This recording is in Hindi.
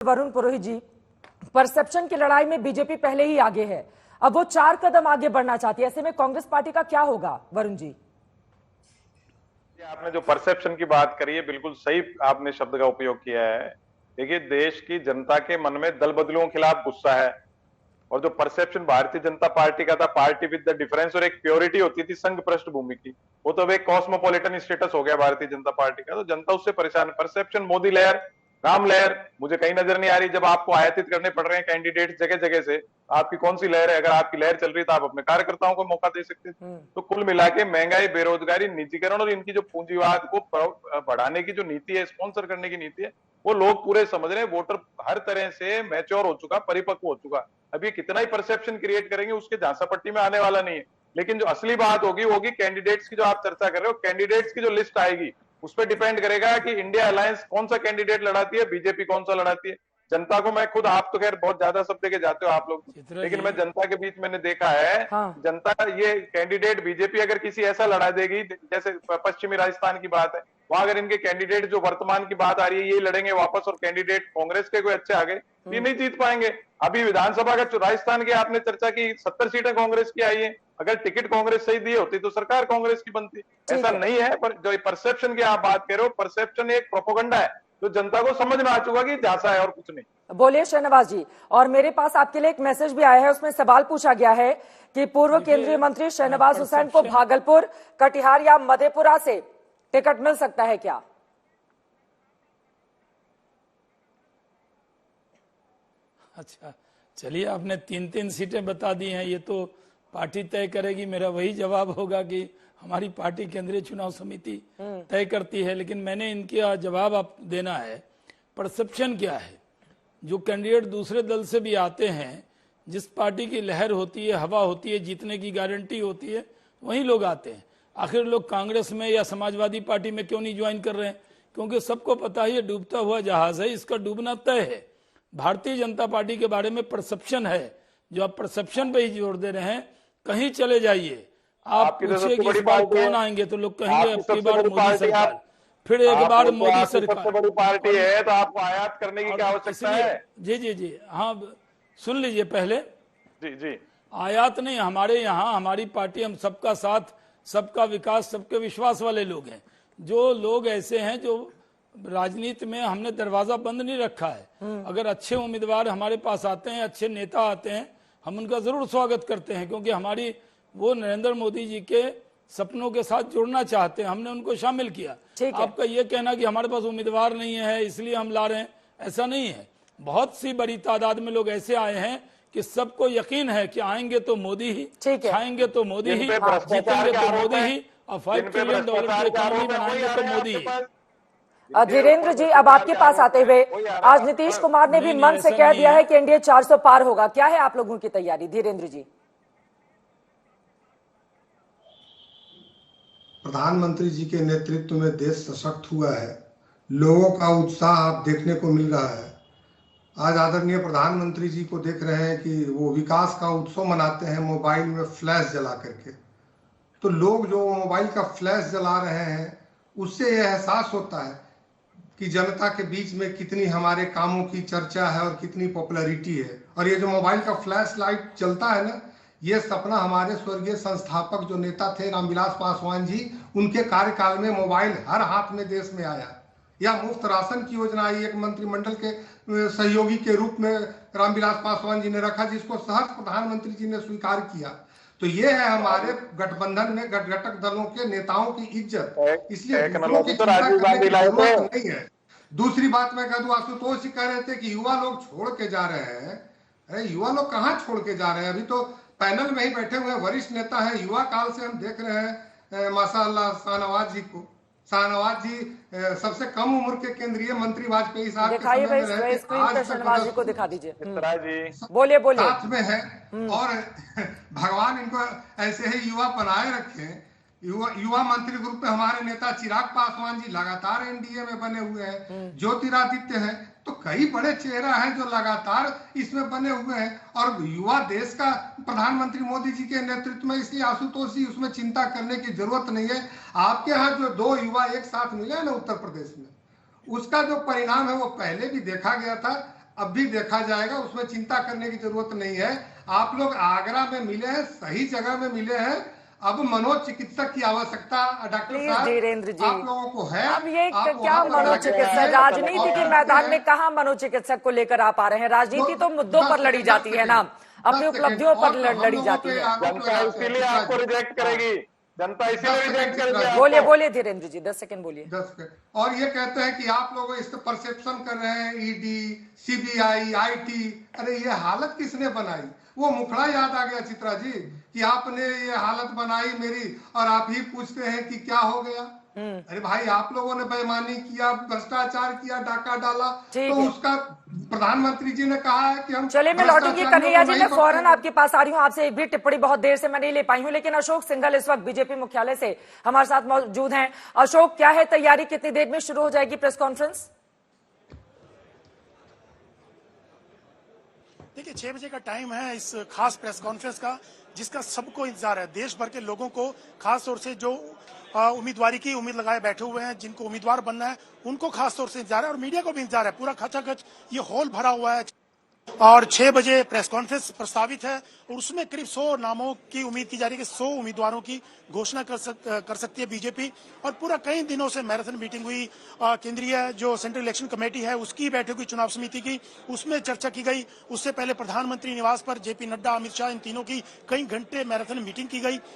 वरुण पुरोहित जी, परसेप्शन की लड़ाई में बीजेपी पहले ही आगे है, अब वो 4 कदम आगे बढ़ना चाहती है। ऐसे में कांग्रेस पार्टी का क्या होगा? वरुण जी, आपने जो परसेप्शन की बात करी है, बिल्कुल सही आपने शब्द का उपयोग किया है। देखिए, देश की जनता के मन में दल बदलुओं के खिलाफ गुस्सा है, और जो परसेप्शन भारतीय जनता पार्टी का था, पार्टी विद द डिफरेंस, और एक प्योरिटी होती थी संघ पृष्ठभूमि की, वो तो अब एक कॉस्मोपॉलिटन स्टेटस हो गया भारतीय जनता पार्टी का। तो जनता उससे परेशान है। परसेप्शन मोदी लहर, राम लहर मुझे कहीं नजर नहीं आ रही। जब आपको आयातित करने पड़ रहे हैं कैंडिडेट जगह जगह से, आपकी कौन सी लहर है? अगर आपकी लहर चल रही तो आप अपने कार्यकर्ताओं को मौका दे सकते थे। तो कुल मिला के महंगाई, बेरोजगारी, निजीकरण और इनकी जो पूंजीवाद को बढ़ाने की जो नीति है, स्पॉन्सर करने की नीति है, वो लोग पूरे समझ रहे हैं। वोटर हर तरह से मैच्योर हो चुका, परिपक्व हो चुका। अब ये कितना ही परसेप्शन क्रिएट करेंगे, उसके झांसापट्टी में आने वाला नहीं है। लेकिन जो असली बात होगी होगी कैंडिडेट्स की, जो आप चर्चा कर रहे हो, कैंडिडेट्स की जो लिस्ट आएगी उस पर डिपेंड करेगा कि इंडिया अलायंस कौन सा कैंडिडेट लड़ाती है, बीजेपी कौन सा लड़ाती है। जनता को मैं खुद, आप तो खैर बहुत ज्यादा सब जगह जाते हो आप लोग, लेकिन मैं जनता के बीच मैंने देखा है, हाँ। जनता ये कैंडिडेट बीजेपी अगर किसी ऐसा लड़ा देगी, जैसे पश्चिमी राजस्थान की बात है, वहां अगर इनके कैंडिडेट जो वर्तमान की बात आ रही है ये लड़ेंगे वापस, और कैंडिडेट कांग्रेस के कोई अच्छे आ गए, ये नहीं जीत पाएंगे। अभी विधानसभा का राजस्थान की आपने चर्चा की, 70 सीटें कांग्रेस की आई है। अगर टिकट कांग्रेस सही दी होती तो सरकार कांग्रेस की बनती। ऐसा नहीं है। पर जो परसेप्शन की आप बात कर रहे हो, परसेप्शन एक प्रोपोगंडा है जो जनता को समझ में आ चुका कि झांसा है और कुछ नहीं। बोलिए शहनवाज जी। और मेरे पास आपके लिए एक मैसेज भी आया है, उसमें सवाल पूछा गया है कि पूर्व केंद्रीय मंत्री शहनवाज हुसैन को भागलपुर, कटिहार या मधेपुरा से टिकट मिल सकता है क्या? अच्छा, चलिए, आपने 3-3 सीटें बता दी हैं, ये तो पार्टी तय करेगी। मेरा वही जवाब होगा कि हमारी पार्टी केंद्रीय चुनाव समिति तय करती है। लेकिन मैंने इनका जवाब आप देना है। परसेप्शन क्या है? जो कैंडिडेट दूसरे दल से भी आते हैं, जिस पार्टी की लहर होती है, हवा होती है, जीतने की गारंटी होती है, वही लोग आते हैं। आखिर लोग कांग्रेस में या समाजवादी पार्टी में क्यों नहीं ज्वाइन कर रहे हैं? क्योंकि सबको पता है ये डूबता हुआ जहाज है, इसका डूबना तय है। भारतीय जनता पार्टी के बारे में परसेप्शन है, जो आप परसेप्शन पे ही जोर दे रहे हैं। कहीं चले जाइए, आप पूछिए कि इस बार कौन आएंगे, तो लोग कहेंगे अब की बार मोदी सरकार, फिर एक बार मोदी सरकार। सबसे बड़ी पार्टी है तो आपको आयात करने की क्या आवश्यकता है? जी, हाँ, सुन लीजिए पहले। जी, आयात नहीं, हमारे यहाँ हमारी पार्टी, हम सबका साथ, सबका विकास, सबके विश्वास वाले लोग हैं। जो लोग ऐसे हैं जो राजनीति में हमने दरवाजा बंद नहीं रखा है। अगर अच्छे उम्मीदवार हमारे पास आते हैं, अच्छे नेता आते हैं, हम उनका जरूर स्वागत करते हैं, क्योंकि हमारी वो नरेंद्र मोदी जी के सपनों के साथ जुड़ना चाहते हैं, हमने उनको शामिल किया। आपका ये कहना कि हमारे पास उम्मीदवार नहीं है इसलिए हम ला रहे हैं, ऐसा नहीं है। बहुत सी बड़ी तादाद में लोग ऐसे आए हैं कि सबको यकीन है कि आएंगे तो मोदी ही, खाएंगे तो मोदी ही, जीतेंगे तो मोदी ही, और $5 ट्रिलियन की इकोनॉमी बनाएंगे तो मोदी ही। धीरेन्द्र जी, अब आपके पास आते हुए, आज नीतीश कुमार ने भी मन से कह दिया है कि एनडीए 400 पार होगा। क्या है आप लोगों की तैयारी? धीरेन्द्र जी। प्रधानमंत्री जी के नेतृत्व में देश सशक्त हुआ है, लोगों का उत्साह आप देखने को मिल रहा है। आज आदरणीय प्रधानमंत्री जी को देख रहे हैं कि वो विकास का उत्सव मनाते हैं मोबाइल में फ्लैश जला करके। तो लोग जो मोबाइल का फ्लैश जला रहे हैं, उससे यह एहसास होता है कि जनता के बीच में कितनी हमारे कामों की चर्चा है और कितनी पॉपुलैरिटी है। और ये जो मोबाइल का फ्लैश लाइट चलता है ना, ये सपना हमारे स्वर्गीय संस्थापक जो नेता थे रामविलास पासवान जी, उनके कार्यकाल में मोबाइल हर हाथ में देश में आया। या मुफ्त राशन की योजना आई, एक मंत्रिमंडल के सहयोगी के रूप में रामविलास पासवान जी ने रखा, जिसको सहज प्रधानमंत्री जी ने स्वीकार किया। तो ये है हमारे गठबंधन में घटक दलों के नेताओं की इज्जत, इसलिए दूसरों की चिंता करने की जरूरत नहीं है। दूसरी बात मैं कह दूं, आशुतोष जी कह रहे थे कि युवा लोग छोड़ के जा रहे हैं। अरे युवा लोग कहाँ छोड़ के जा रहे हैं? अभी तो पैनल में ही बैठे हुए वरिष्ठ नेता है, युवा काल से हम देख रहे हैं माशाअल्लाह शाहनवाज जी को। शाहनवाज जी सबसे कम उम्र के केंद्रीय मंत्री वाजपेयी साहब के समय में रहे थे। आज शाहनवाज जी को दिखा दीजिए, बोलिए साथ में है, और भगवान इनको ऐसे ही युवा बनाए रखे। युवा मंत्री ग्रुप में हमारे नेता चिराग पासवान जी लगातार एनडीए में बने हुए हैं, ज्योतिरादित्य हैं। तो कई बड़े चेहरा हैं जो लगातार इसमें बने हुए हैं, और युवा देश का प्रधानमंत्री मोदी जी के नेतृत्व में, इसलिए आशुतोष जी उसमें चिंता करने की जरूरत नहीं है। आपके यहाँ जो 2 युवा एक साथ मिले हैं ना उत्तर प्रदेश में, उसका जो परिणाम है वो पहले भी देखा गया था। अब भी देखा जाएगा, उसमें चिंता करने की जरूरत नहीं है। आप लोग आगरा में मिले हैं, सही जगह में मिले हैं। अब मनोचिकित्सक की आवश्यकता डॉक्टर प्लीज साहब धीरेन्द्र जी, आप लोगों को है। अब ये आप क्या वहां पर मनोचिकित्सक, जाके राजनीति और के करते मैदान हैं। में कहाँ मनोचिकित्सक को लेकर आप आ रहे हैं? राजनीति तो मुद्दों पर लड़ी जाती है ना, अपनी 10 उपलब्धियों पर सेकंड, और लड़ी हम जाती लोगों पे है। आरोप जनता लगाते हैं, इसीलिए आपको रिजेक्ट करेगी, जनता इसीलिए 10 रिजेक्ट सेकंड करेगी बोलिए आपको। बोलिए धीरेन्द्र जी, 10 सेकंड बोलिए। 10 के और ये कहते हैं कि आप लोग इस परसेप्शन कर रहे हैं, ईडी, सीबीआई, आईटी। अरे ये हालत किसने बनाई? वो मुखड़ा याद आ गया चित्रा जी कि आपने ये हालत बनाई मेरी, और आप ही पूछते हैं कि क्या हो गया। अरे भाई, आप लोगों ने बेईमानी किया, भ्रष्टाचार किया, डाका डाला, ठीक तो है। उसका प्रधानमंत्री जी ने कहा है कि हम चलिए मैं लौटूंगी भ्रष्टाचारियों कन्हैया को जी, नहीं मैं फौरन बख्शेंगे। आपके पास आ रही हूँ। आपसे एक भी टिप्पणी बहुत देर से मैं नहीं ले पाई हूँ, लेकिन अशोक सिंघल इस वक्त बीजेपी मुख्यालय से हमारे साथ मौजूद हैं। अशोक, क्या है तैयारी, कितनी देर में शुरू हो जाएगी प्रेस कॉन्फ्रेंस? देखिए 6 बजे का टाइम है इस खास प्रेस कॉन्फ्रेंस का, जिसका सबको इंतजार है। देश भर के लोगों को, खास तौर से जो उम्मीदवारी की उम्मीद लगाए बैठे हुए हैं, जिनको उम्मीदवार बनना है, उनको खास तौर से इंतजार है, और मीडिया को भी इंतजार है। पूरा खचाखच ये हॉल भरा हुआ है और 6 बजे प्रेस कॉन्फ्रेंस प्रस्तावित है, और उसमें करीब 100 नामों की उम्मीद की जा रही है कि 100 उम्मीदवारों की घोषणा कर सकती है बीजेपी। और पूरा कई दिनों से मैराथन मीटिंग हुई, केंद्रीय जो सेंट्रल इलेक्शन कमेटी है उसकी बैठक हुई, चुनाव समिति की, उसमें चर्चा की गई। उससे पहले प्रधानमंत्री निवास पर जेपी नड्डा, अमित शाह, इन तीनों की कई घंटे मैराथन मीटिंग की गई।